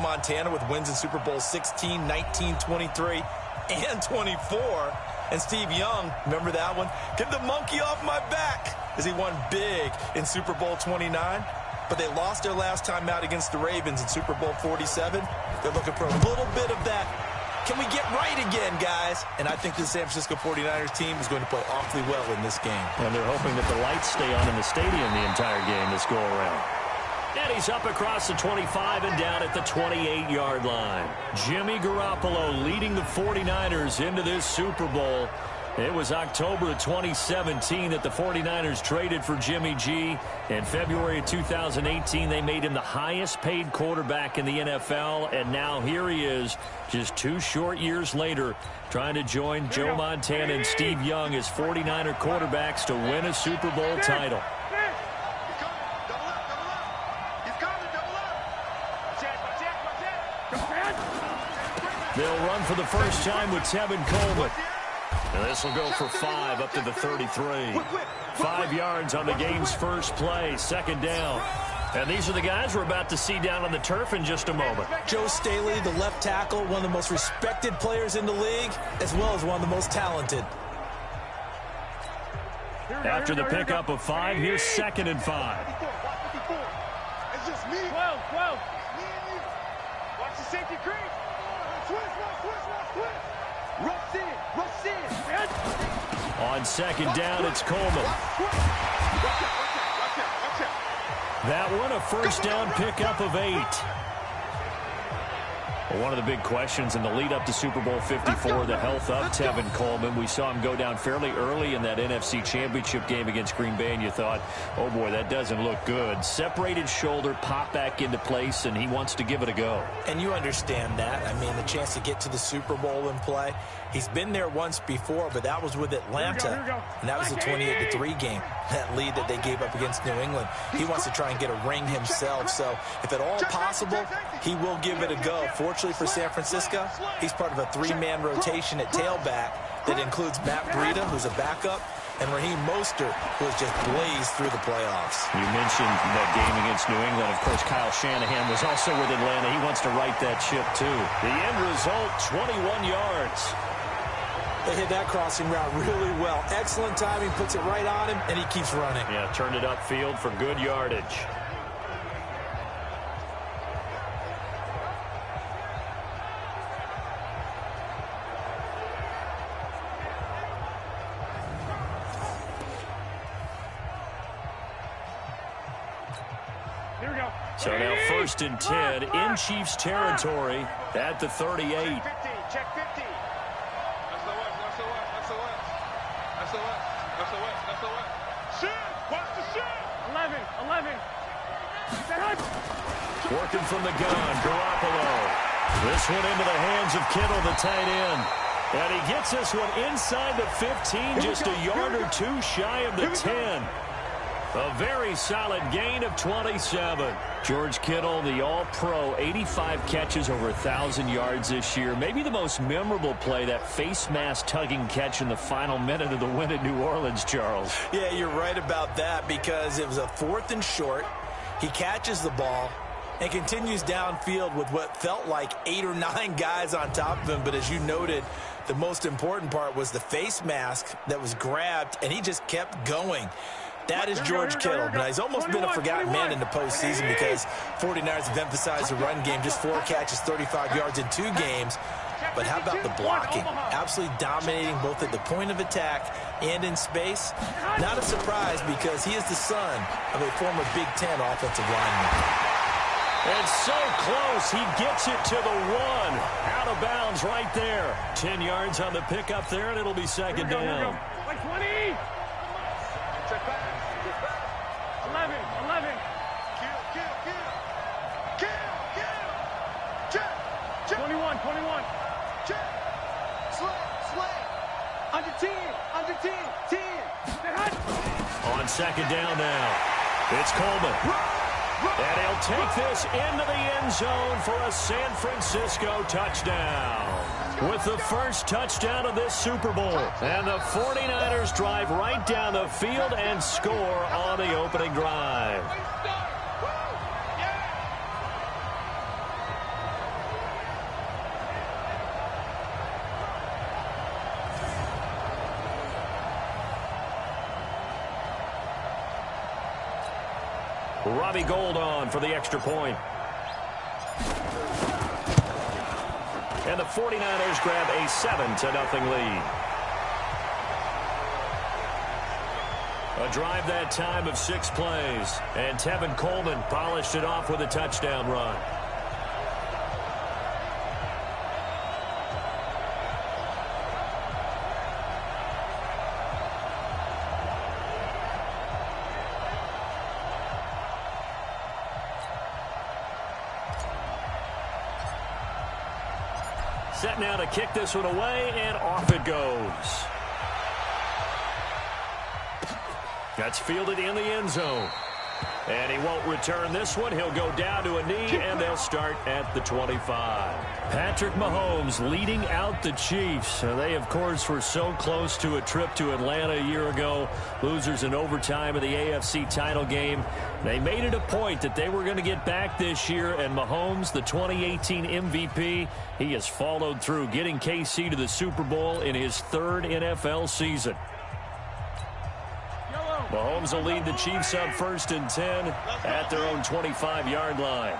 Montana with wins in Super Bowl 16, 19, 23, and 24. And Steve Young, remember that one? Get the monkey off my back as he won big in Super Bowl 29. But they lost their last time out against the Ravens in Super Bowl 47. They're looking for a little bit of that. Can we get right again, guys? And I think the San Francisco 49ers team is going to play awfully well in this game. And they're hoping that the lights stay on in the stadium the entire game this go-around. And he's up across the 25 and down at the 28-yard line. Jimmy Garoppolo leading the 49ers into this Super Bowl. It was October of 2017 that the 49ers traded for Jimmy G. In February of 2018, they made him the highest-paid quarterback in the NFL. And now here he is, just 2 short years later, trying to join Joe Montana and Steve Young as 49er quarterbacks to win a Super Bowl title. They'll run for the first time with Tevin Coleman. And this will go for 5 up to the 33. 5 yards on the game's first play, second down. And these are the guys we're about to see down on the turf in just a moment. Joe Staley, the left tackle, one of the most respected players in the league, as well as one of the most talented. After the pickup of 5, here's 2nd and 5. It's just me. 12. Watch the safety creep. Twist. Rush in. On 2nd down, it's Coleman. Watch out. That one, a first down pickup of 8. Well, one of the big questions in the lead-up to Super Bowl 54, the health of Tevin Coleman. We saw him go down fairly early in that NFC Championship game against Green Bay, and you thought, oh, boy, that doesn't look good. Separated shoulder, pop back into place, and he wants to give it a go. And you understand that. I mean, the chance to get to the Super Bowl and play. He's been there once before, but that was with Atlanta, and that was a 28-3 game, that lead that they gave up against New England. He wants to try and get a ring himself, so if at all possible, he will give it a go. Fortunately for San Francisco, he's part of a 3-man rotation at tailback that includes Matt Breida, who's a backup, and Raheem Mostert, who has just blazed through the playoffs. You mentioned that game against New England. Of course, Kyle Shanahan was also with Atlanta. He wants to right that ship, too. The end result, 21 yards. They hit that crossing route really well. Excellent timing, puts it right on him, and he keeps running. Yeah, turned it upfield for good yardage. Here we go. So now 1st and 10 in Chiefs territory at the 38. Check 50. That's the West. Shoot! Watch the shoot! 11. Working from the gun, Garoppolo. This one into the hands of Kittle, the tight end. And he gets this one inside the 15, just a yard or 2 shy of the 10. A very solid gain of 27. George Kittle, the all-pro, 85 catches, over 1,000 yards this year. Maybe the most memorable play, that face mask tugging catch in the final minute of the win at New Orleans, Charles. Yeah, you're right about that, because it was a 4th and short. He catches the ball and continues downfield with what felt like 8 or 9 guys on top of him. But as you noted, the most important part was the face mask that was grabbed, and he just kept going. That is George Kittle. Now, he's almost been a forgotten man in the postseason because 49ers have emphasized the run game. Just 4 catches, 35 yards in 2 games. But how about the blocking? Absolutely dominating both at the point of attack and in space. Not a surprise because he is the son of a former Big Ten offensive lineman. And so close, he gets it to the 1. Out of bounds right there. 10 yards on the pickup there, and it'll be 2nd down. Like 20. 11. Kill. 21. Slay. Under 10. 10. On 2nd down now, it's Coleman. And he'll take this into the end zone for a San Francisco touchdown. With the first touchdown of this Super Bowl. And the 49ers drive right down the field and score on the opening drive. Robbie Gould on for the extra point. And the 49ers grab a 7-0 lead. A drive that time of 6 plays. And Tevin Coleman polished it off with a touchdown run. Set now to kick this one away, and off it goes. That's fielded in the end zone. And he won't return this one. He'll go down to a knee, and they'll start at the 25. Patrick Mahomes leading out the Chiefs. They, of course, were so close to a trip to Atlanta a year ago. Losers in overtime of the AFC title game. They made it a point that they were going to get back this year, and Mahomes, the 2018 MVP, he has followed through, getting KC to the Super Bowl in his 3rd NFL season. Mahomes will lead the Chiefs up 1st and 10 at their own 25-yard line.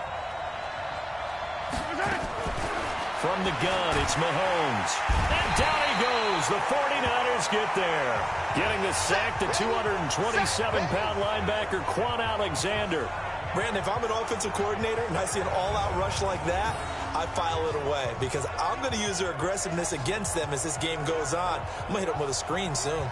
From the gun, it's Mahomes. And down he goes. The 49ers get there. Getting the sack, the 227-pound linebacker, Quan Alexander. Brandon, if I'm an offensive coordinator and I see an all-out rush like that, I file it away because I'm going to use their aggressiveness against them as this game goes on. I'm going to hit them with a screen soon.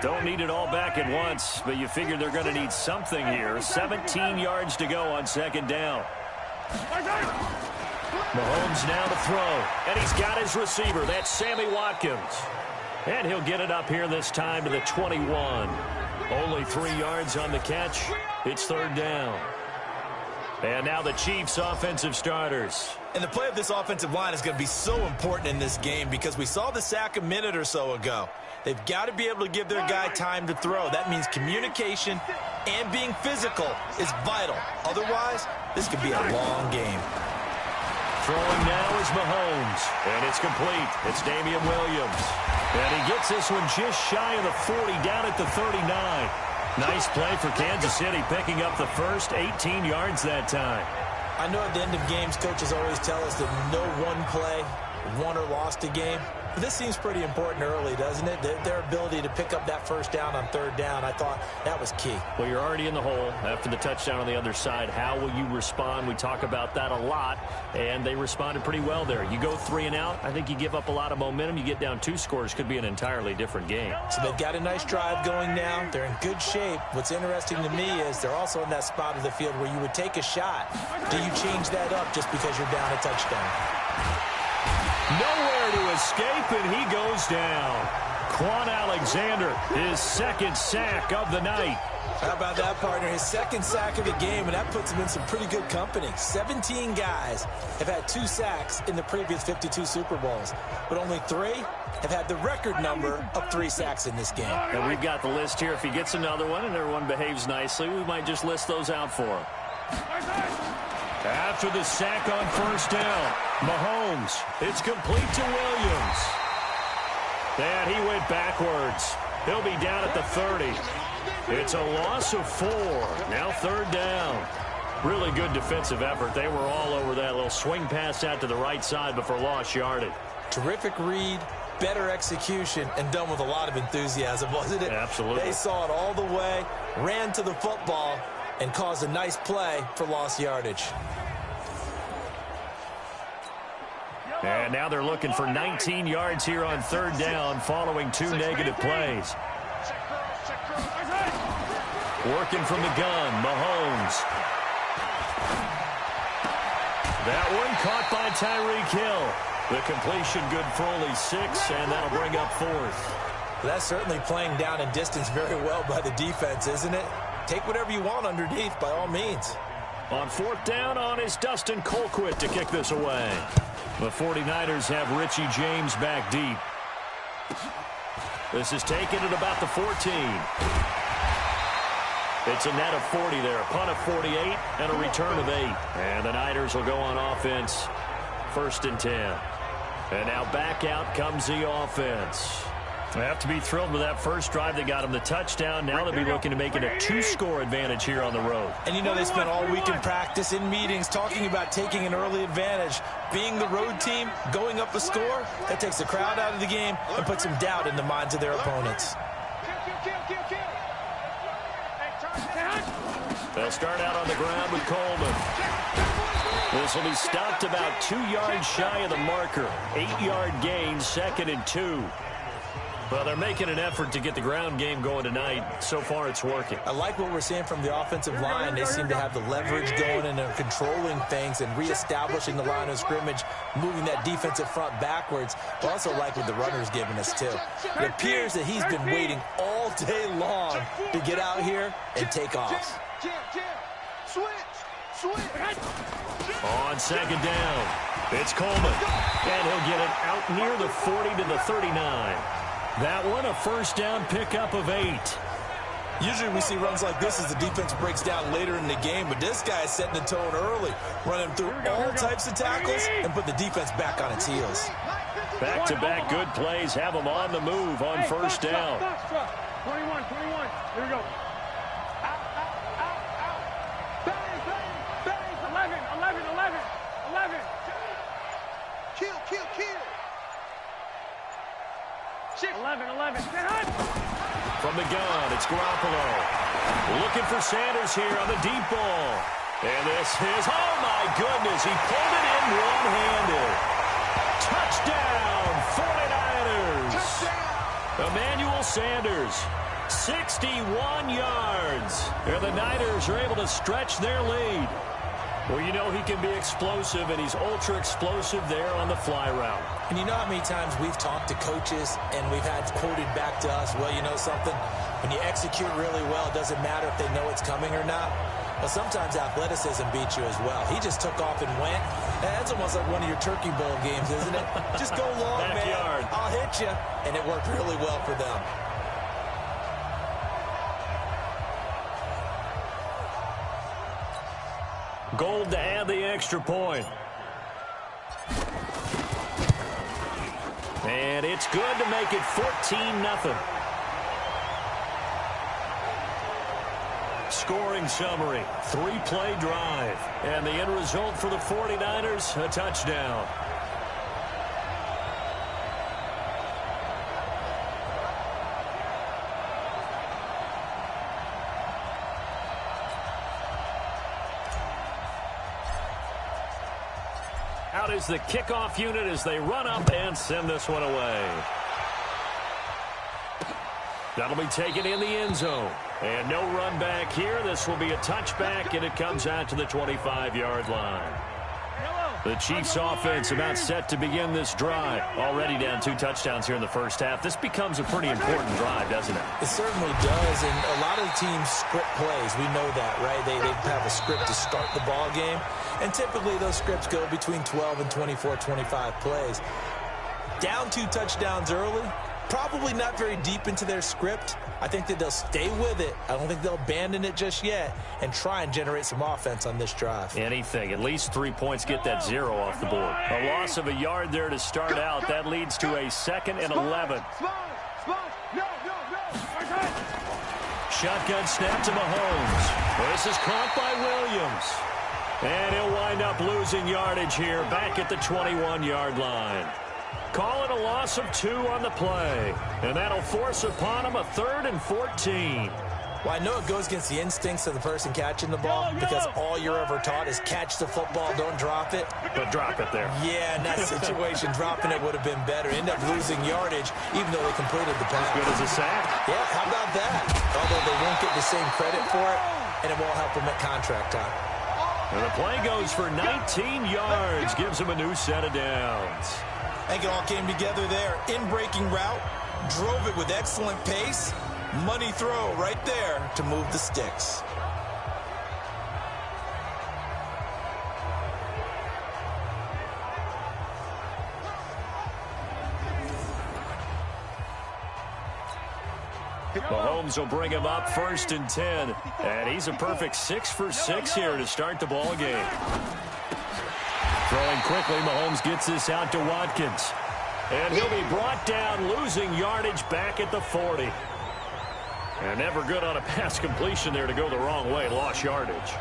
Don't need it all back at once, but you figure they're going to need something here. 17 yards to go on 2nd down. Mahomes now to throw, and he's got his receiver. That's Sammy Watkins. And he'll get it up here this time to the 21. Only 3 yards on the catch. It's 3rd down. And now the Chiefs' offensive starters. And the play of this offensive line is going to be so important in this game because we saw the sack a minute or so ago. They've got to be able to give their guy time to throw. That means communication and being physical is vital. Otherwise, this could be a long game. Throwing now is Mahomes, and it's complete. It's Damian Williams. And he gets this one just shy of the 40, down at the 39. Nice play for Kansas City, picking up the first 18 yards that time. I know at the end of games, coaches always tell us that no one play won or lost a game. But this seems pretty important early, doesn't it? Their ability to pick up that 1st down on 3rd down, I thought that was key. Well, you're already in the hole after the touchdown on the other side. How will you respond? We talk about that a lot, and they responded pretty well there. You go 3 and out, I think you give up a lot of momentum. You get down 2 scores, could be an entirely different game. So they've got a nice drive going now. They're in good shape. What's interesting to me is they're also in that spot of the field where you would take a shot. Do you change that up just because you're down a touchdown? Nowhere to escape, and he goes down. Quan Alexander, his 2nd sack of the night. How about that, partner? His 2nd sack of the game, and that puts him in some pretty good company. 17 guys have had 2 sacks in the previous 52 Super Bowls, but only 3 have had the record number of 3 sacks in this game. And we've got the list here. If he gets another one and everyone behaves nicely, we might just list those out for him. After the sack on 1st down, Mahomes, it's complete to Williams. And he went backwards. He'll be down at the 30. It's a loss of 4. Now 3rd down. Really good defensive effort. They were all over that little swing pass out to the right side before lost yardage. Terrific read, better execution, and done with a lot of enthusiasm, wasn't it? Absolutely. They saw it all the way, ran to the football, and caused a nice play for lost yardage. And now they're looking for 19 yards here on 3rd down following 2 negative plays. Working from the gun, Mahomes. That one caught by Tyreek Hill. The completion good for only 6, and that'll bring up 4th. That's certainly playing down in distance very well by the defense, isn't it? Take whatever you want underneath, by all means. On 4th down on is Dustin Colquitt to kick this away. The 49ers have Richie James back deep. This is taken at about the 14. It's a net of 40 there, a punt of 48, and a return of 8. And the Niners will go on offense, 1st and 10. And now back out comes the offense. They have to be thrilled with that first drive that got them the touchdown. Now they'll be looking to make it a 2-score advantage here on the road. And you know they spent all week in practice, in meetings, talking about taking an early advantage. Being the road team, going up a score, that takes the crowd out of the game and puts some doubt in the minds of their opponents. They'll start out on the ground with Coleman. This will be stopped about 2 yards shy of the marker. 8-yard gain, 2nd and 2. Well, they're making an effort to get the ground game going tonight. So far, it's working. I like what we're seeing from the offensive line. They seem to have the leverage going, and they're controlling things and reestablishing the line of scrimmage, moving that defensive front backwards. I also like what the runner's giving us, too. It appears that he's been waiting all day long to get out here and take off. On 2nd down, it's Coleman. And he'll get it out near the 40 to the 39. That one, a 1st down pickup of 8. Usually we see runs like this as the defense breaks down later in the game, but this guy is setting the tone early, running through all types of tackles and put the defense back on its heels. Back-to-back good plays have them on the move on 1st down. 21. Here we go. 11. Kill. 11. From the gun, it's Garoppolo. Looking for Sanders here on the deep ball. And this is, oh my goodness, he pulled it in one-handed. Touchdown, 49ers. Touchdown. Emmanuel Sanders, 61 yards. And the Niners are able to stretch their lead. Well, you know he can be explosive, and he's ultra-explosive there on the fly route. And you know how many times we've talked to coaches and we've had quoted back to us, well, you know something? When you execute really well, it doesn't matter if they know it's coming or not. Well, sometimes athleticism beats you as well. He just took off and went. That's almost like one of your Turkey Bowl games, isn't it? Just go long, Backyard. man. I'll hit you. And it worked really well for them. Gold to add the extra point. And it's good to make it 14-0. Scoring summary, 3-play drive. And the end result for the 49ers, a touchdown. Out is the kickoff unit as they run up and send this one away. That'll be taken in the end zone. And no run back here. This will be a touchback, and it comes out to the 25-yard line. The Chiefs offense about set to begin this drive. Already down 2 touchdowns here in the first half. This becomes a pretty important drive, doesn't it? It certainly does, and a lot of teams script plays. We know that, right? They have a script to start the ball game, and typically those scripts go between 12 and 24, 25 plays. Down 2 touchdowns early, probably not very deep into their script. I think that they'll stay with it. I don't think they'll abandon it just yet and try and generate some offense on this drive. Anything. At least 3 points get that 0 off the board. A loss of a yard there to start out. That leads to a 2nd and 11. Shotgun snap to Mahomes. This is caught by Williams. And he'll wind up losing yardage here back at the 21-yard line. Call it a loss of 2 on the play. And that'll force upon him a 3rd and 14. Well, I know it goes against the instincts of the person catching the ball because all you're ever taught is catch the football, don't drop it. But drop it there. Yeah, in that situation, dropping it would have been better. End up losing yardage, even though they completed the pass. Good as a sack. Yeah, how about that? Although they won't get the same credit for it, and it won't help them at contract time. And the play goes for 19 yards. Gives him a new set of downs. I think it all came together there. In-breaking route, drove it with excellent pace. Money throw right there to move the sticks. Mahomes will bring him up 1st and 10. And he's a perfect 6 for 6 here to start the ball game. Throwing quickly, Mahomes gets this out to Watkins. And he'll be brought down, losing yardage back at the 40. And never good on a pass completion there to go the wrong way. Lost yardage.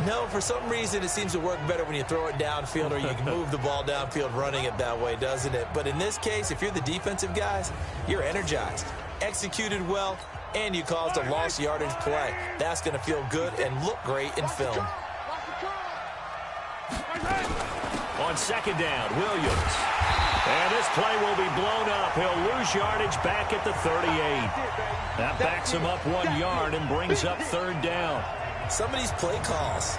No, for some reason it seems to work better when you throw it downfield or you can move the ball downfield running it that way, doesn't it? But in this case, if you're the defensive guys, you're energized, executed well, and you caused a lost yardage play. That's going to feel good and look great in film. On 2nd down, Williams. And this play will be blown up. He'll lose yardage back at the 38. That backs him up 1 yard and brings up 3rd down. Some of these play calls,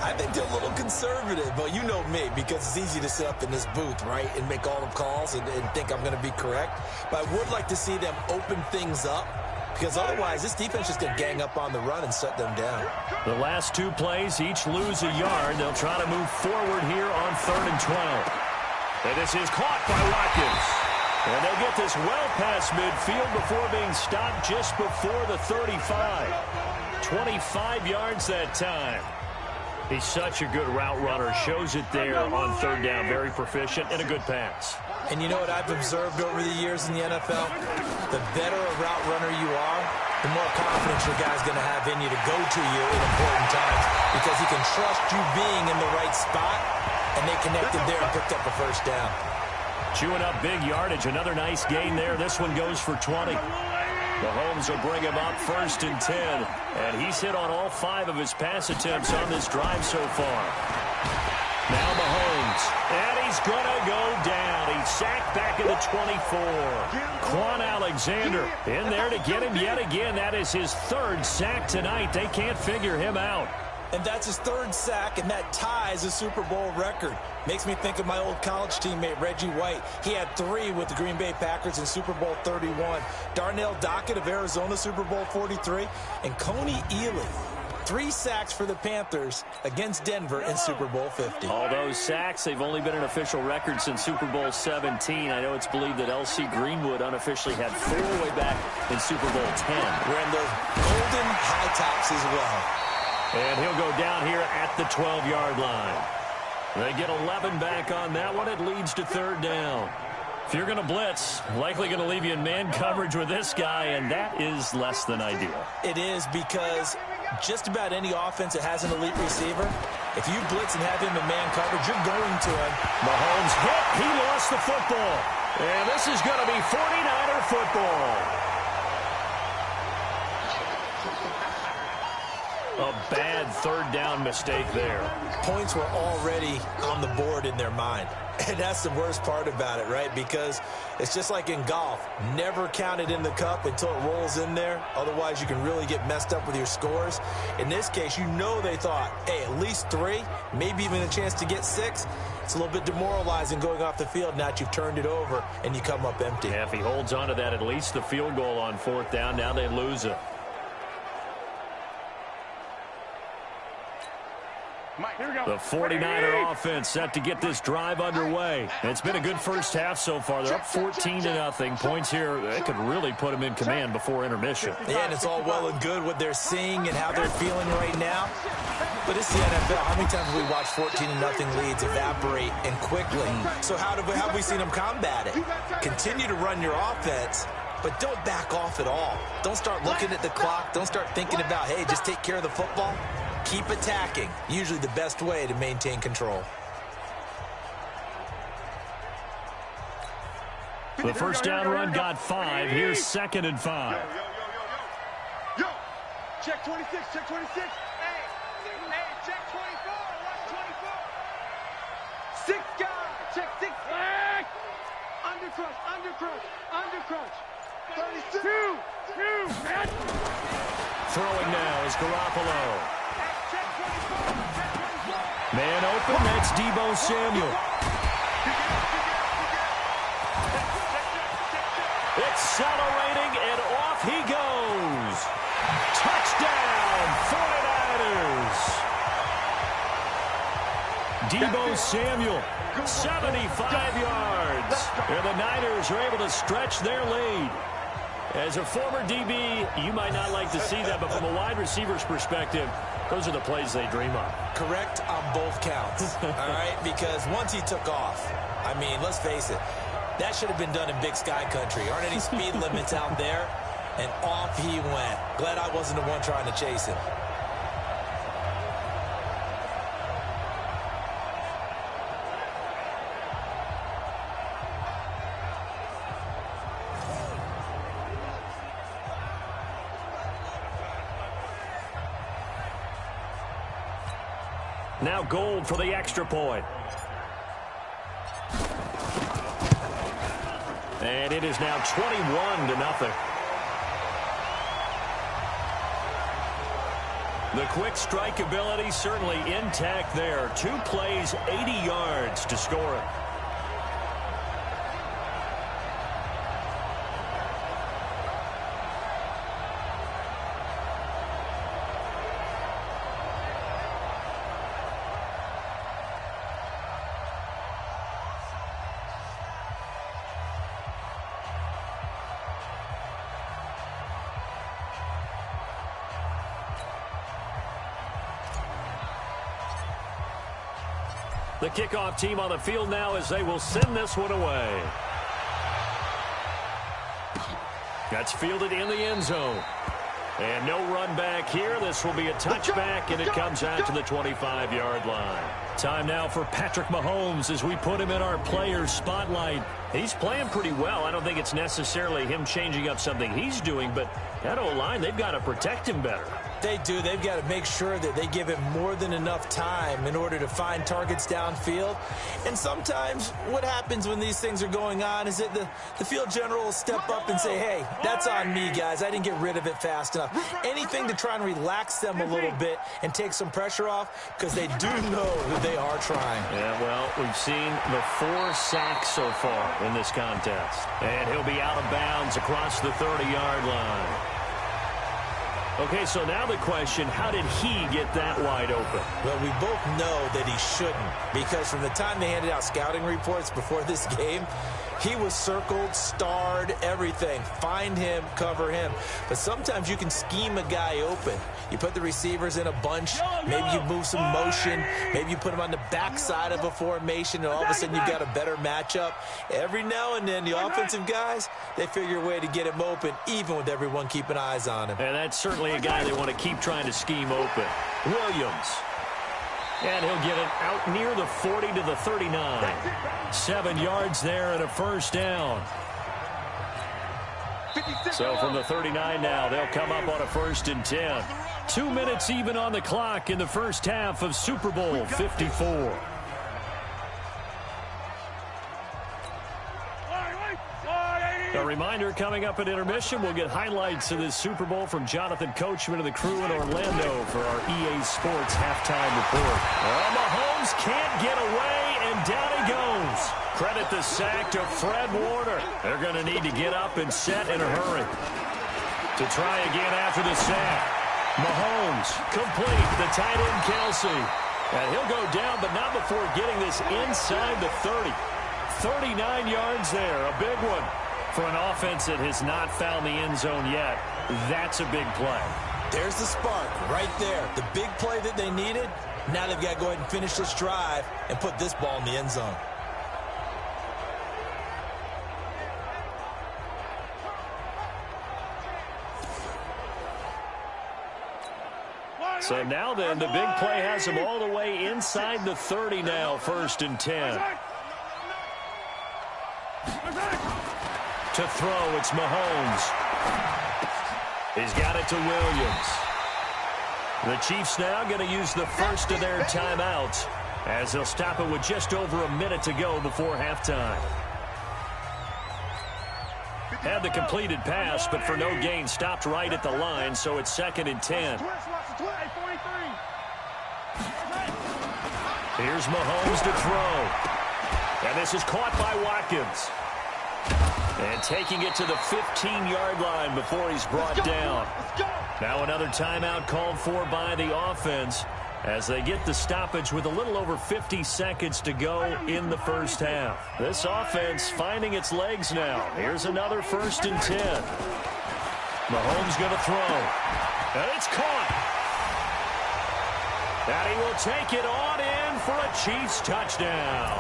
I think they're a little conservative, but you know me, because it's easy to sit up in this booth, right, and make all the calls and think I'm going to be correct. But I would like to see them open things up, because otherwise this defense is going to gang up on the run and shut them down. The last 2 plays each lose a yard. They'll try to move forward here on 3rd and 12. And this is caught by Watkins. And they'll get this well past midfield before being stopped just before the 35. 25 yards that time. He's such a good route runner. Shows it there on 3rd down. Very proficient and a good pass. And you know what I've observed over the years in the NFL? The better a route runner you are, the more confidence your guy's going to have in you to go to you in important times, because he can trust you being in the right spot, and they connected there and picked up a 1st down. Chewing up big yardage. Another nice gain there. This one goes for 20. Mahomes will bring him up 1st and 10. And he's hit on all 5 of his pass attempts on this drive so far. Now Mahomes. And he's going to go down. He's sacked back at the 24. Quan Alexander in there to get him yet again. That is his 3rd sack tonight. They can't figure him out. And that's his 3rd sack, and that ties a Super Bowl record. Makes me think of my old college teammate, Reggie White. He had 3 with the Green Bay Packers in Super Bowl 31. Darnell Dockett of Arizona, Super Bowl 43. And Coney Ely, 3 sacks for the Panthers against Denver in Super Bowl 50. All those sacks, they've only been an official record since Super Bowl 17. I know it's believed that L.C. Greenwood unofficially had 4 way back in Super Bowl 10. Wearing those golden high tops as well. And he'll go down here at the 12-yard line. They get 11 back on that one. It leads to 3rd down. If you're going to blitz, likely going to leave you in man coverage with this guy, and that is less than ideal. It is, because just about any offense that has an elite receiver, if you blitz and have him in man coverage, you're going to him. Mahomes hit. He lost the football. And this is going to be 49er football. A bad 3rd down mistake there. Points were already on the board in their mind. And that's the worst part about it, right? Because it's just like in golf. Never count it in the cup until it rolls in there. Otherwise, you can really get messed up with your scores. In this case, you know they thought, hey, at least 3, maybe even a chance to get 6. It's a little bit demoralizing going off the field now that you've turned it over and you come up empty. Yeah, if he holds on to that, at least the field goal on 4th down. Now they lose it. The 49er offense set to get this drive underway. It's been a good first half so far. They're up 14-0. Points here, they could really put them in command before intermission. Yeah, and it's all well and good what they're seeing and how they're feeling right now. But it's the NFL. How many times have we watched 14-0 leads evaporate and quickly? So how have we seen them combat it? Continue to run your offense, but don't back off at all. Don't start looking at the clock. Don't start thinking about, hey, just take care of the football. Keep attacking. Usually the best way to maintain control. The first down run got 5. Here's 2nd and 5. Yo, check 26, check 26. Hey, check 24, watch 24. 6 guys, check 6. Under crunch. 32. Throwing now is Garoppolo. Man open, that's Deebo Samuel. Accelerating, and off he goes. Touchdown, 49ers. Deebo Samuel, 75 yards. And the Niners are able to stretch their lead. As a former DB, you might not like to see that, but from a wide receiver's perspective, those are the plays they dream of. Correct on both counts, all right? Because once he took off, I mean, let's face it, that should have been done in Big Sky Country. Aren't any speed limits out there? And off he went. Glad I wasn't the one trying to chase him. Now Gold for the extra point. And it is now 21-0. The quick strike ability certainly intact there. 2 plays, 80 yards to score it. The kickoff team on the field now as they will send this one away. That's fielded in the end zone. And no run back here. This will be a touchback, and it comes out to the 25-yard line. Time now for Patrick Mahomes as we put him in our players' spotlight. He's playing pretty well. I don't think it's necessarily him changing up something he's doing, but that O-line, they've got to protect him better. They do. They've got to make sure that they give him more than enough time in order to find targets downfield. And sometimes what happens when these things are going on is that the field general will step up and say, hey, that's on me, guys. I didn't get rid of it fast enough. Anything to try and relax them a little bit and take some pressure off, because they do know that they are trying. Yeah, well, we've seen the 4 sacks so far in this contest. And he'll be out of bounds across the 30-yard line. Okay, so now the question, how did he get that wide open? Well, we both know that he shouldn't, because from the time they handed out scouting reports before this game, he was circled, starred, everything. Find him, cover him. But sometimes you can scheme a guy open. You put the receivers in a bunch. Maybe you move some motion. Maybe you put him on the backside of a formation, and all of a sudden you've got a better matchup. Every now and then, the offensive guys, they figure a way to get him open, even with everyone keeping eyes on him. And that's certainly a guy they want to keep trying to scheme open. Williams. And he'll get it out near the 40 to the 39. 7 yards there and a first down. So from the 39 now, they'll come up on a 1st and 10. 2 minutes even on the clock in the first half of Super Bowl 54. A reminder, coming up at intermission, we'll get highlights of this Super Bowl from Jonathan Coachman and the crew in Orlando for our EA Sports halftime report. Well, Mahomes can't get away, and down he goes. Credit the sack to Fred Warner. They're going to need to get up and set in a hurry. To try again after the sack. Mahomes complete. The tight end, Kelsey. And he'll go down, but not before getting this inside the 30. 39 yards there, a big one. For an offense that has not found the end zone yet, that's a big play. There's the spark right there. The big play that they needed. Now they've got to go ahead and finish this drive and put this ball in the end zone. So now then, the big play has them all the way inside the 30 now, 1st and 10. To throw, it's Mahomes. He's got it to Williams. The Chiefs now going to use the first of their timeouts as they'll stop it with just over a minute to go before halftime. Had the completed pass, but for no gain, stopped right at the line, so it's 2nd and 10. Here's Mahomes to throw. And this is caught by Watkins. And taking it to the 15-yard line before he's brought down. Now another timeout called for by the offense as they get the stoppage with a little over 50 seconds to go in the first half. This offense finding its legs now. Here's another 1st and 10. Mahomes going to throw. And it's caught. And he will take it on in for a Chiefs touchdown.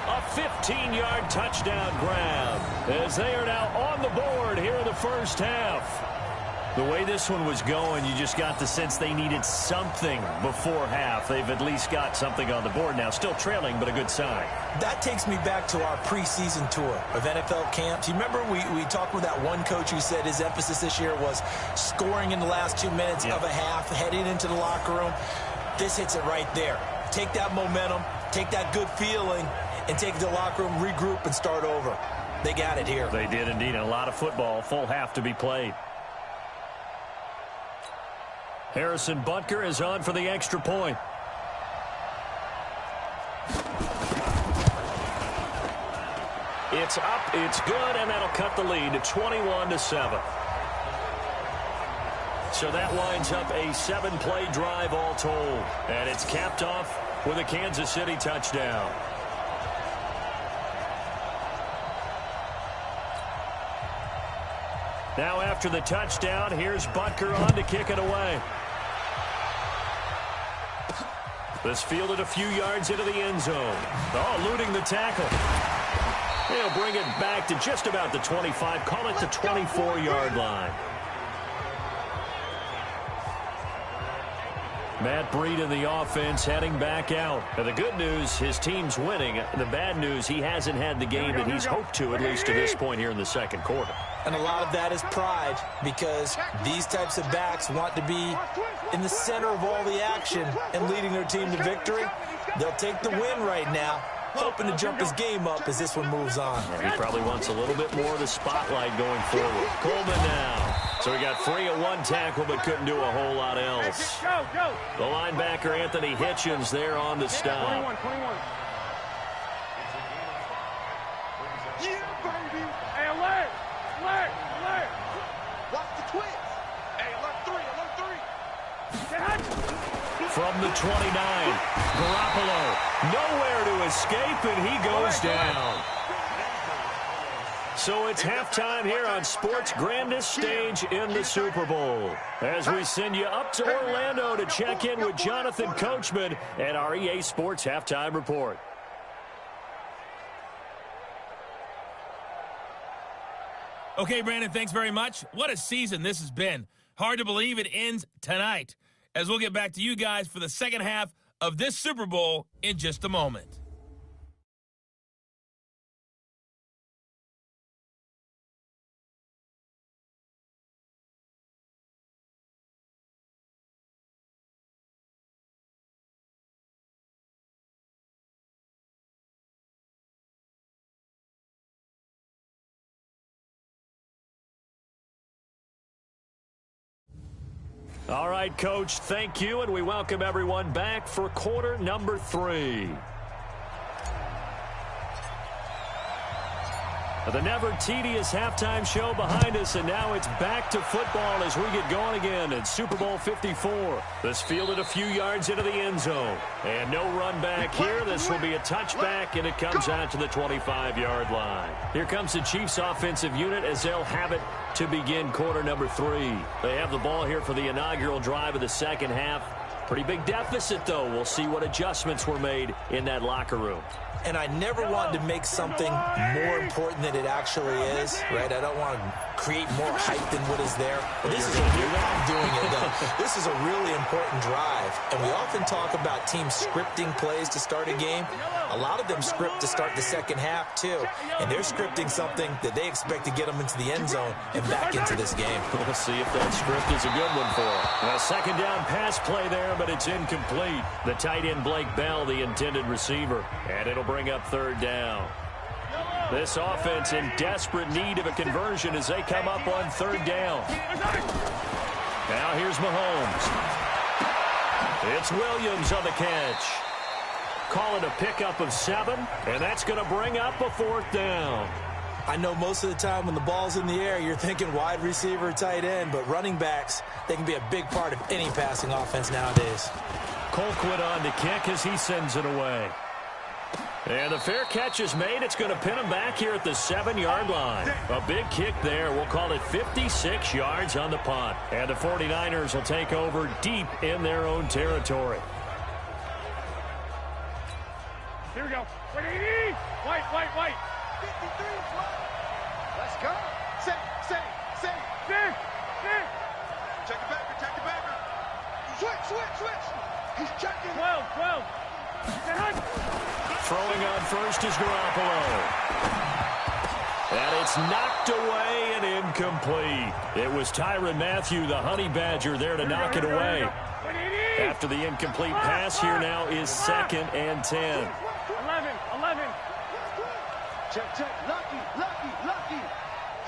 A 15-yard touchdown grab as they are now on the board here in the first half. The way this one was going, you just got the sense they needed something before half. They've at least got something on the board now. Still trailing, but a good sign. That takes me back to our preseason tour of NFL camps. You remember we talked with that one coach who said his emphasis this year was scoring in the last 2 minutes of a half, heading into the locker room. This hits it right there. Take that momentum, take that good feeling, and take it to the locker room, regroup, and start over. They got it here. They did indeed. And a lot of football, full half to be played. Harrison Butker is on for the extra point. It's up, it's good, and that'll cut the lead to 21-7. So that winds up a 7-play drive all told. And it's capped off with a Kansas City touchdown. Now after the touchdown, here's Butker on to kick it away. This fielded a few yards into the end zone. Oh, eluding the tackle. They'll bring it back to just about the 25. Call it the 24-yard line. Matt Breed in the offense heading back out. And the good news, his team's winning. The bad news, he hasn't had the game that he's hoped to, at least to this point here in the second quarter. And a lot of that is pride, because these types of backs want to be in the center of all the action and leading their team to victory. They'll take the win right now, hoping to jump his game up as this one moves on. He probably wants a little bit more of the spotlight going forward. Coleman now. So he got free of one tackle but couldn't do a whole lot else. The linebacker, Anthony Hitchens, there on the stop. 21. Yeah, baby. Hey, alert. Watch the twist. Hey, alert 3. From the 29, Garoppolo nowhere to escape, and he goes down. So it's halftime here on sports' grandest stage in the Super Bowl. As we send you up to Orlando to check in with Jonathan Coachman and our EA Sports Halftime Report. Okay, Brandon, thanks very much. What a season this has been. Hard to believe it ends tonight, as we'll get back to you guys for the second half of this Super Bowl in just a moment. All right, Coach, thank you, and we welcome everyone back for quarter number 3. The never-tedious halftime show behind us, and now it's back to football as we get going again in Super Bowl 54. This fielded a few yards into the end zone. And no run back here. This will be a touchback, and it comes out to the 25-yard line. Here comes the Chiefs offensive unit as they'll have it to begin quarter number 3. They have the ball here for the inaugural drive of the second half. Pretty big deficit, though. We'll see what adjustments were made in that locker room. And I never wanted to make something more important than it actually is, right? I don't want to create more hype than what is there. But this is I'm doing it, though. This is a really important drive. And we often talk about teams scripting plays to start a game. A lot of them script to start the second half, too. And they're scripting something that they expect to get them into the end zone and back into this game. We'll see if that script is a good one for them. A second down pass play there, but it's incomplete. The tight end, Blake Bell, the intended receiver. And it'll bring up third down. This offense in desperate need of a conversion as they come up on third down. Now here's Mahomes. It's Williams on the catch. Call it a pickup of 7, and that's going to bring up a fourth down. I know most of the time when the ball's in the air, you're thinking wide receiver, tight end, but running backs, they can be a big part of any passing offense nowadays. Colquitt on to kick as he sends it away. And the fair catch is made. It's going to pin him back here at the 7-yard line. A big kick there. We'll call it 56 yards on the punt. And the 49ers will take over deep in their own territory. Here we go. Wait. 53, 12. Let's go. Say. Check the backer. Switch. He's checking. 12. Throwing on first is Garoppolo. And it's knocked away and incomplete. It was Tyrann Mathieu, the Honey Badger, there to knock it away. After the incomplete pass, here now is 2nd and 10. 11. Check. Lucky.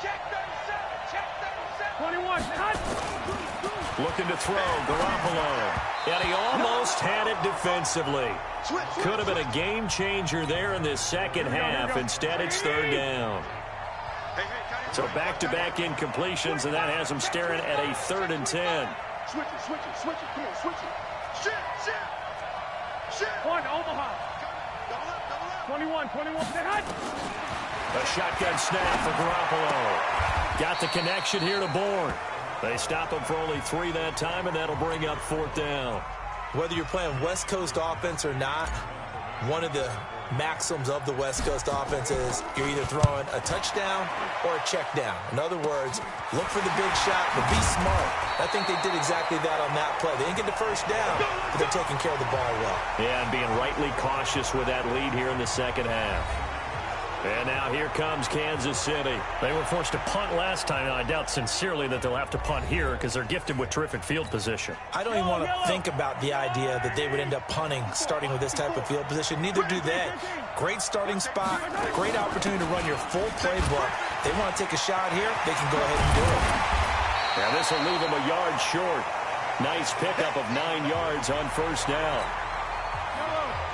Check 37. 21. Looking to throw, Garoppolo. And he almost had it defensively. Could have been a game changer there in this second half. Instead, it's 3rd down. So back-to-back incompletions, and that has him staring at a 3rd and 10. Switch it. Come on, switch it. Shit. One, Omaha. Double up. 21. A shotgun snap for Garoppolo. Got the connection here to Bourne. They stop him for only 3 that time, and that'll bring up 4th down. Whether you're playing West Coast offense or not, one of the maxims of the West Coast offense is you're either throwing a touchdown or a check down. In other words, look for the big shot, but be smart. I think they did exactly that on that play. They didn't get the first down, but they're taking care of the ball well. Yeah, and being rightly cautious with that lead here in the second half. And now here comes Kansas City. They were forced to punt last time, and I doubt sincerely that they'll have to punt here because they're gifted with terrific field position. I don't even want to think about the idea that they would end up punting starting with this type of field position. Neither do they. Great starting spot, great opportunity to run your full playbook. They want to take a shot here, they can go ahead and do it. Now this will leave them a yard short. Nice pickup of 9 yards on 1st down.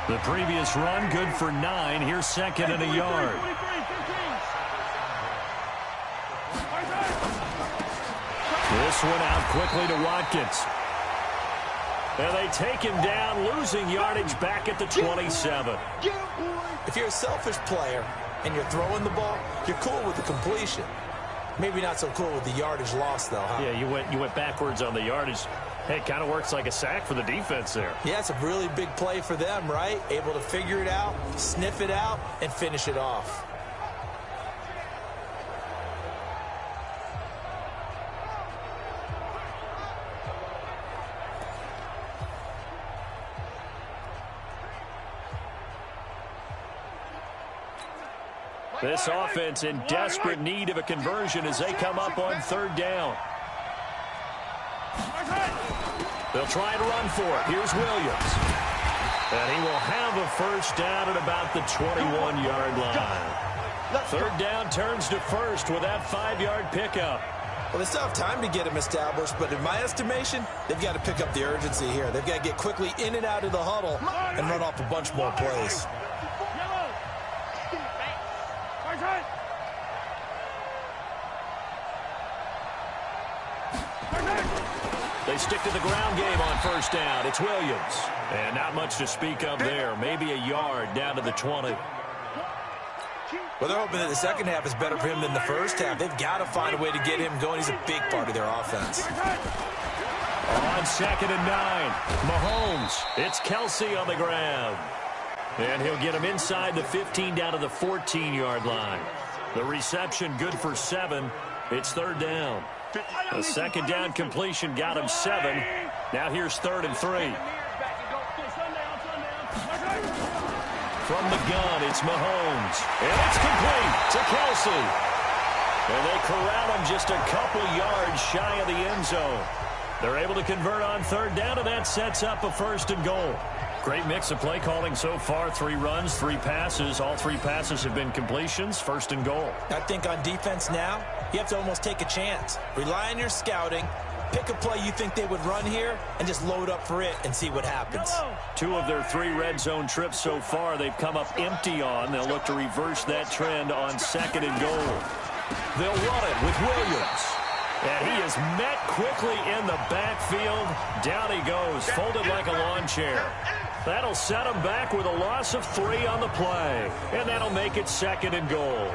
The previous run, good for 9. Here's 2nd and a yard. This one out quickly to Watkins. And they take him down, losing yardage back at the 27. If you're a selfish player and you're throwing the ball, you're cool with the completion. Maybe not so cool with the yardage loss, though, huh? Yeah, you went backwards on the yardage. Hey, it kind of works like a sack for the defense there. Yeah, it's a really big play for them, right? Able to figure it out, sniff it out, and finish it off. This offense in desperate need of a conversion as they come up on 3rd down. They'll try to run for it. Here's Williams. And he will have a 1st down at about the 21-yard line. 3rd down turns to 1st with that 5-yard pickup. Well, they still have time to get him established, but in my estimation, they've got to pick up the urgency here. They've got to get quickly in and out of the huddle and run off a bunch more plays. They stick to the ground game on 1st down. It's Williams. And not much to speak of there. Maybe a yard down to the 20. Well, they're hoping that the second half is better for him than the first half. They've got to find a way to get him going. He's a big part of their offense. On 2nd and 9, Mahomes. It's Kelsey on the ground. And he'll get him inside the 15 down to the 14-yard line. The reception good for 7. It's 3rd down. The 2nd down completion got him 7. Now here's 3rd and 3. From the gun, it's Mahomes. And it's complete to Kelsey. And they corral him just a couple yards shy of the end zone. They're able to convert on 3rd down, and that sets up a 1st and goal. Great mix of play calling so far. 3 runs, 3 passes. All 3 passes have been completions. 1st and goal. I think on defense now, you have to almost take a chance. Rely on your scouting. Pick a play you think they would run here and just load up for it and see what happens. 2 of their 3 red zone trips so far they've come up empty on. They'll look to reverse that trend on 2nd and goal. They'll run it with Williams. And he is met quickly in the backfield. Down he goes, folded like a lawn chair. That'll set them back with a loss of 3 on the play. And that'll make it 2nd and goal.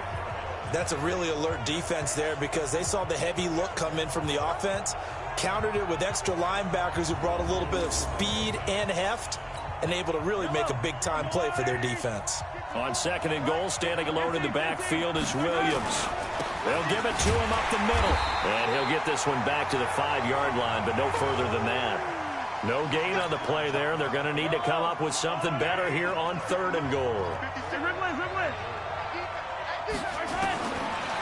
That's a really alert defense there because they saw the heavy look come in from the offense, countered it with extra linebackers who brought a little bit of speed and heft, and able to really make a big-time play for their defense. On 2nd and goal, standing alone in the backfield is Williams. They'll give it to him up the middle. And he'll get this one back to the 5-yard line, but no further than that. No gain on the play there. They're going to need to come up with something better here on 3rd and goal.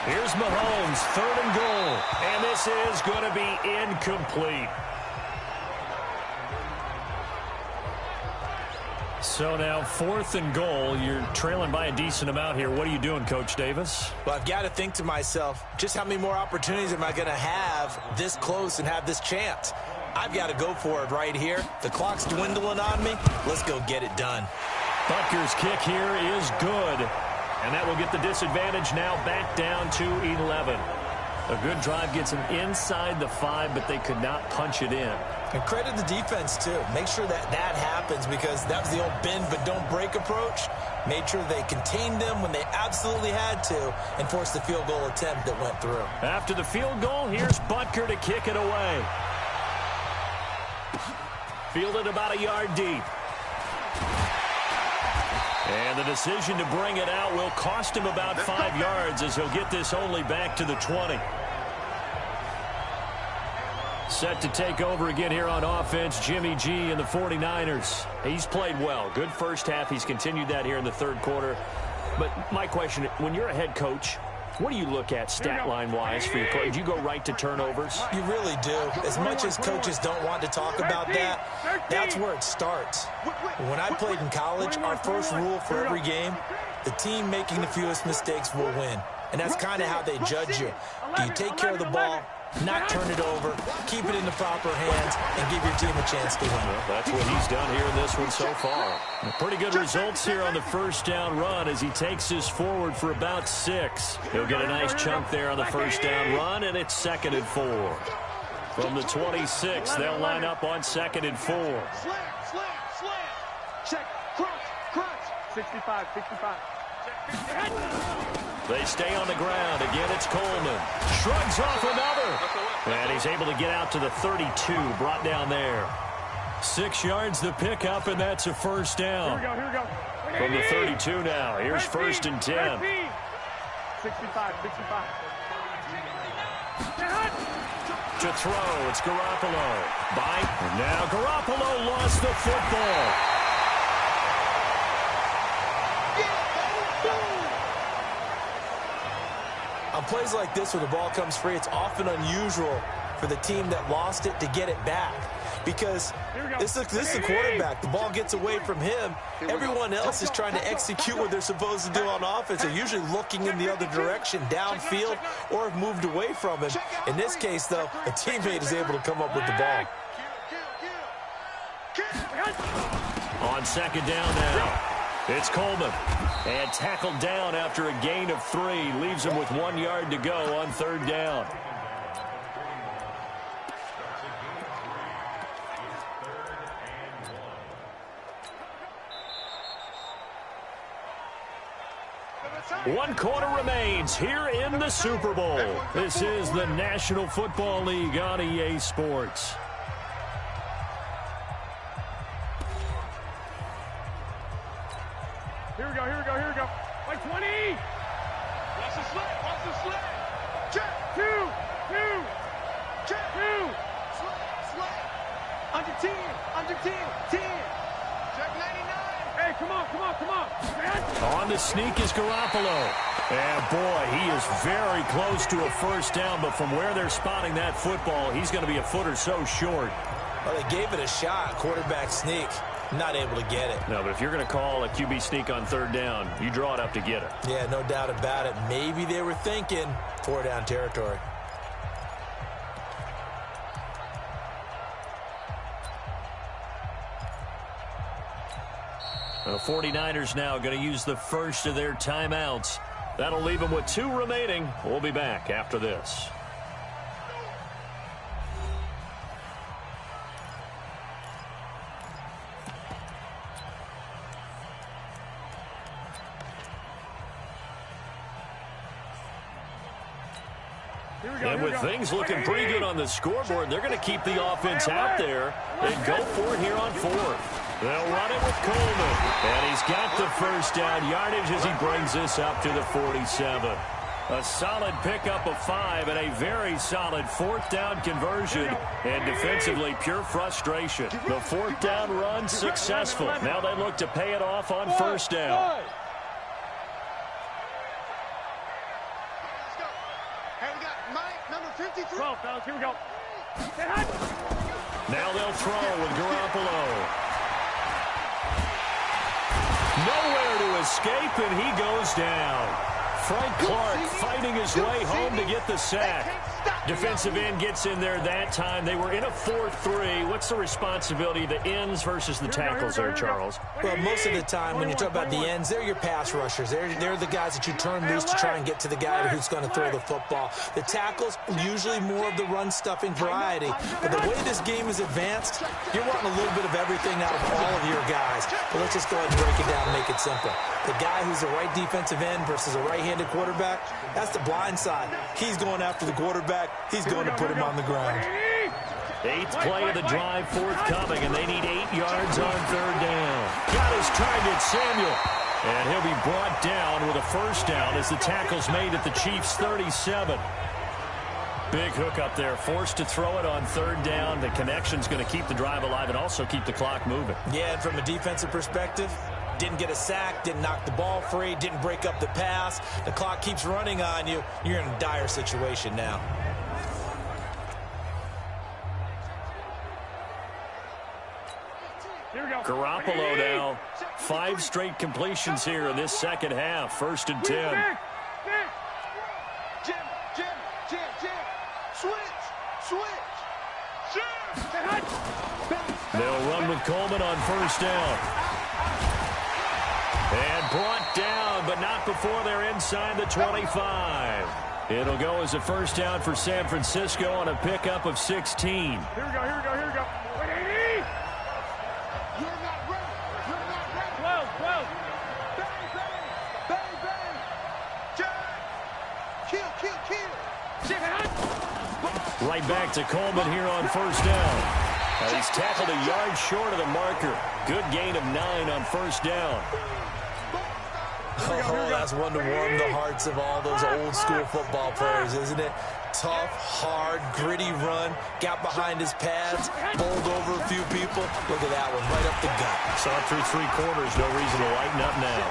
Here's Mahomes, 3rd and goal. And this is going to be incomplete. So now 4th and goal. You're trailing by a decent amount here. What are you doing, Coach Davis? Well, I've got to think to myself, just how many more opportunities am I going to have this close and have this chance? I've got to go for it right here. The clock's dwindling on me. Let's go get it done. Butker's kick here is good. And that will get the disadvantage now back down to 11. A good drive gets them inside the 5, but they could not punch it in. And credit the defense, too. Make sure that happens because that was the old bend but don't break approach. Made sure they contained them when they absolutely had to and forced the field goal attempt that went through. After the field goal, here's Butker to kick it away. Fielded about a yard deep. And the decision to bring it out will cost him about 5 yards as he'll get this only back to the 20. Set to take over again here on offense, Jimmy G and the 49ers. He's played well. Good first half. He's continued that here in the 3rd quarter. But my question, when you're a head coach, what do you look at stat line-wise for your coach? Do you go right to turnovers? You really do. As much as coaches don't want to talk about that, that's where it starts. When I played in college, our first rule for every game, the team making the fewest mistakes will win. And that's kind of how they judge you. Do you take care of the ball, not turn it over, keep it in the proper hands, and give your team a chance to win? Well, that's what he's done here in this one so far. Pretty good results here on the 1st down run as he takes this forward for about 6. He'll get a nice chunk there on the 1st down run, and it's 2nd and 4. From the 26, they'll line up on 2nd and 4. Slam. Check. Crunch. 65. They stay on the ground. Again, it's Coleman. Shrugs off another. And he's able to get out to the 32, brought down there. 6 yards the pickup, and that's a 1st down. Here we go. From the 32 now. Here's 1st and 10. 65. To throw, it's Garoppolo. And now Garoppolo lost the football. On plays like this where the ball comes free, it's often unusual for the team that lost it to get it back. Because this is the quarterback. The ball gets away from him. Everyone else is trying to execute what they're supposed to do on offense. They're usually looking in the other direction, downfield, or have moved away from him. In this case, though, a teammate is able to come up with the ball. On 2nd down now, it's Coleman. And tackled down after a gain of 3. Leaves him with 1 yard to go on 3rd down. One quarter remains here in the Super Bowl. This is the National Football League on EA Sports. Here we go. Like 20. Watch the slip. Check. Two. Check. Slip. Under 10. 10. Check 99. Hey, come on. On the sneak is Garoppolo. And, boy, he is very close to a 1st down, but from where they're spotting that football, he's going to be a foot or so short. Well, they gave it a shot, quarterback sneak. Not able to get it. No, but if you're going to call a QB sneak on 3rd down, you draw it up to get it. Yeah, no doubt about it. Maybe they were thinking 4-down territory. The 49ers now going to use the first of their timeouts. That'll leave them with 2 remaining. We'll be back after this. And with things looking pretty good on the scoreboard, they're going to keep the offense out there and go for it here on fourth. They'll run it with Coleman. And he's got the first down yardage as he brings this up to the 47. A solid pickup of 5 and a very solid fourth down conversion. And defensively, pure frustration. The fourth down run successful. Now they look to pay it off on first down. Hey, we got Mike, number 53. 12, fellas, here we go. Now they'll throw with Garoppolo. Nowhere to escape, and he goes down. Frank Clark fighting his way home to get the sack. Defensive end gets in there that time. They were in a 4-3. What's the responsibility of the ends versus the tackles there, Charles? Well, most of the time when you talk about the ends, they're your pass rushers. They're the guys that you turn loose to try and get to the guy who's going to throw the football. The tackles, usually more of the run-stuffing variety. But the way this game is advanced, you're wanting a little bit of everything out of all of your guys. But let's just go ahead and break it down and make it simple. The guy who's the right defensive end versus a right-handed quarterback, that's the blind side. He's going after the quarterback. He's going to put him on the ground. 8th play of the drive forthcoming, and they need 8 yards on third down. Got his target, Samuel. And he'll be brought down with a first down as the tackle's made at the Chiefs' 37. Big hook up there, forced to throw it on third down. The connection's going to keep the drive alive and also keep the clock moving. Yeah, and from a defensive perspective, didn't get a sack, didn't knock the ball free, didn't break up the pass. The clock keeps running on you. You're in a dire situation now. Garoppolo now. 5 straight completions here in this second half. 1st and 10. Jim. Switch. They'll run with Coleman on first down. And brought down, but not before they're inside the 25. It'll go as a first down for San Francisco on a pickup of 16. Here we go. Wait, 80. You're not ready. 12. Bang. Jack. Kill. Right back to Coleman here on first down. He's tackled a yard short of the marker. Good gain of 9 on first down. Oh, that's one to warm the hearts of all those old school football players, isn't it? Tough, hard, gritty run, got behind his pads, bowled over a few people. Look at that one, right up the gut. Saw it through 3 quarters, no reason to lighten up now.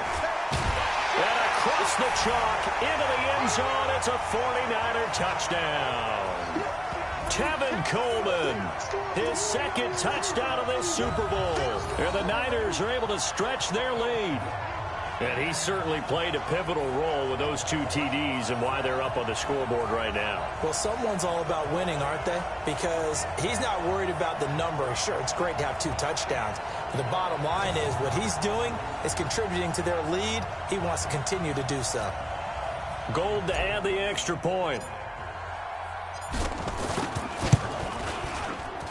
And across the chalk, into the end zone, it's a 49er touchdown. Tevin Coleman, his 2nd touchdown of this Super Bowl. And the Niners are able to stretch their lead. And he certainly played a pivotal role with those 2 TDs and why they're up on the scoreboard right now. Well, someone's all about winning, aren't they? Because he's not worried about the number. Sure, it's great to have 2 touchdowns. But the bottom line is what he's doing is contributing to their lead. He wants to continue to do so. Gold to add the extra point.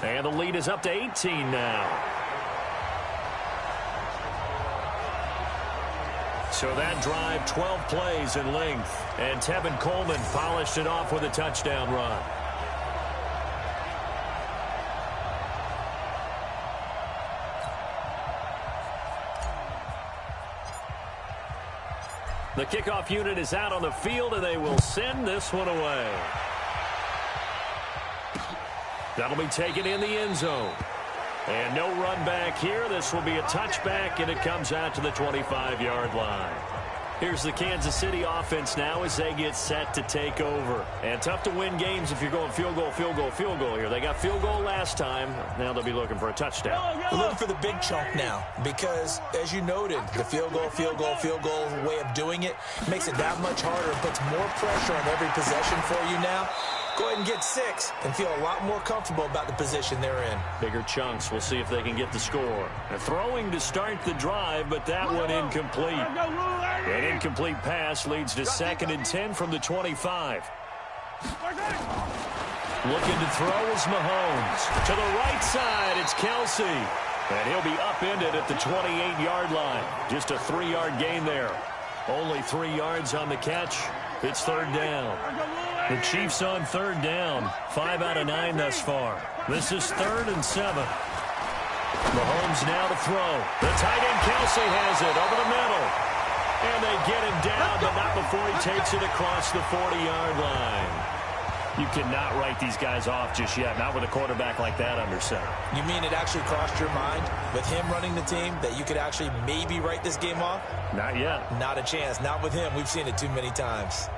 And the lead is up to 18 now. So that drive, 12 plays in length. And Tevin Coleman polished it off with a touchdown run. The kickoff unit is out on the field, and they will send this one away. That'll be taken in the end zone. And no run back here. This will be a touchback, and it comes out to the 25-yard line. Here's the Kansas City offense now as they get set to take over. And tough to win games if you're going field goal here. They got field goal last time. Now they'll be looking for a touchdown. They're looking for the big chunk now because, as you noted, the field goal way of doing it makes it that much harder. It puts more pressure on every possession for you now. Go ahead and get 6 and feel a lot more comfortable about the position they're in. Bigger chunks. We'll see if they can get the score. They're throwing to start the drive, but that one incomplete. An incomplete pass leads to 2nd and 10 from the 25. Looking to throw is Mahomes. To the right side, it's Kelsey. And he'll be upended at the 28-yard line. Just a 3-yard gain there. Only 3 yards on the catch. It's 3rd down. The Chiefs on third down. 5 out of 9 thus far. This is 3rd and 7. Mahomes now to throw. The tight end Kelsey has it over the middle. And they get him down, but not before he takes it across the 40-yard line. You cannot write these guys off just yet, not with a quarterback like that under center. You mean it actually crossed your mind with him running the team that you could actually maybe write this game off? Not yet. Not a chance. Not with him. We've seen it too many times.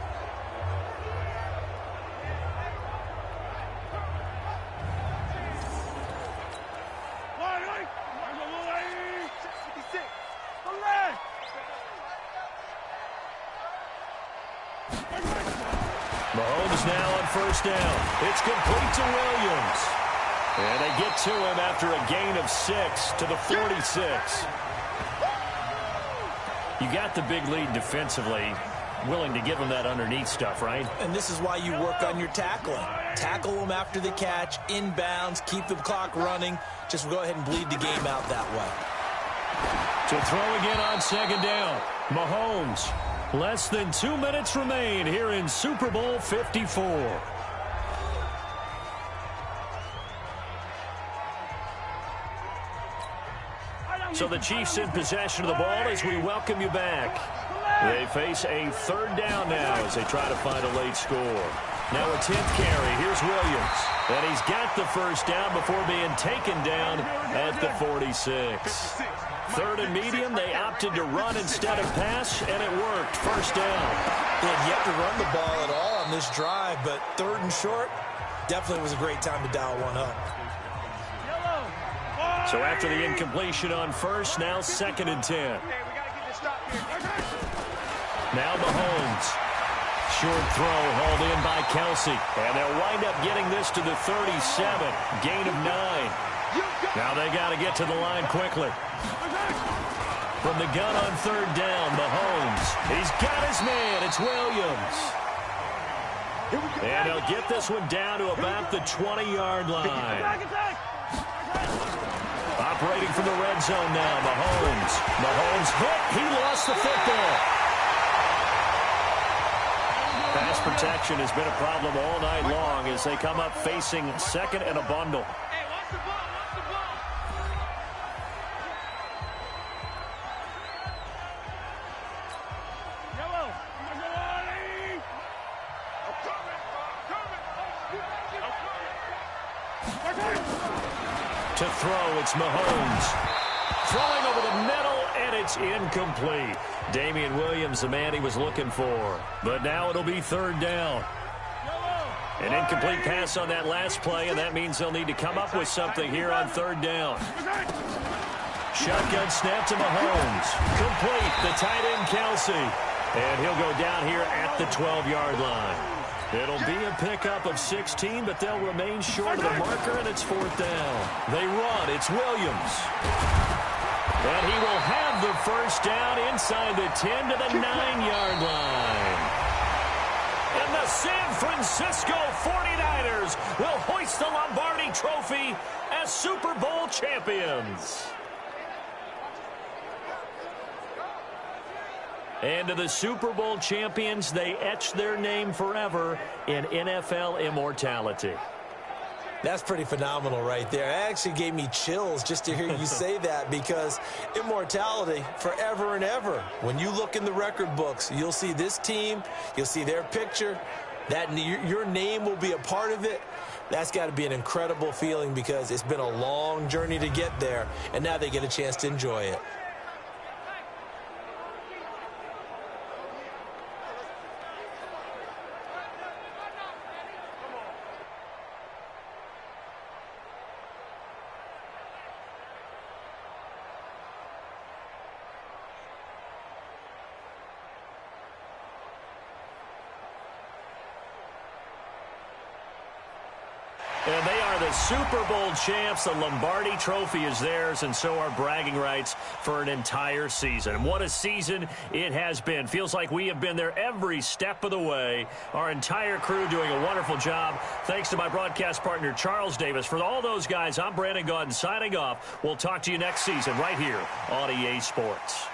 Mahomes now on first down. It's complete to Williams. And they get to him after a gain of 6 to the 46. You got the big lead defensively. Willing to give him that underneath stuff, right? And this is why you work on your tackling. Tackle them after the catch, inbounds, keep the clock running. Just go ahead and bleed the game out that way. To throw again on second down. Mahomes. Less than 2 minutes remain here in Super Bowl 54. So the Chiefs in possession of the ball as we welcome you back. They face a third down now as they try to find a late score. Now a 10th carry. Here's Williams. And he's got the first down before being taken down at the 46. 3rd and medium, they opted to run instead of pass, and it worked. First down. They had yet to run the ball at all on this drive, but 3rd and short, definitely was a great time to dial one up. So after the incompletion on first, now 2nd and 10. Now Mahomes. Short throw hauled in by Kelsey. And they'll wind up getting this to the 37. Gain of 9. Now they got to get to the line quickly. From the gun on 3rd down, Mahomes. He's got his man. It's Williams. And he'll get this one down to about the 20-yard line. Operating from the red zone now, Mahomes. Mahomes hit. He lost the football. Pass protection has been a problem all night long as they come up facing 2nd and a bundle. To throw, it's Mahomes. Throwing over the middle, and it's incomplete. Damian Williams, the man he was looking for. But now it'll be 3rd down. An incomplete pass on that last play, and that means they'll need to come up with something here on 3rd down. Shotgun snap to Mahomes. Complete, the tight end Kelsey. And he'll go down here at the 12-yard line. It'll be a pickup of 16, but they'll remain short of the marker, and it's 4th down. They run. It's Williams. And he will have the first down inside the 10 to the 9-yard line. And the San Francisco 49ers will hoist the Lombardi Trophy as Super Bowl champions. And to the Super Bowl champions, they etch their name forever in NFL immortality. That's pretty phenomenal right there. It actually gave me chills just to hear you say that, because immortality forever and ever. When you look in the record books, you'll see this team, you'll see their picture, that your name will be a part of it. That's got to be an incredible feeling, because it's been a long journey to get there, and now they get a chance to enjoy it. And they are the Super Bowl champs. The Lombardi Trophy is theirs, and so are bragging rights for an entire season. And what a season it has been. Feels like we have been there every step of the way. Our entire crew doing a wonderful job. Thanks to my broadcast partner, Charles Davis. For all those guys, I'm Brandon Gaudin signing off. We'll talk to you next season right here on EA Sports.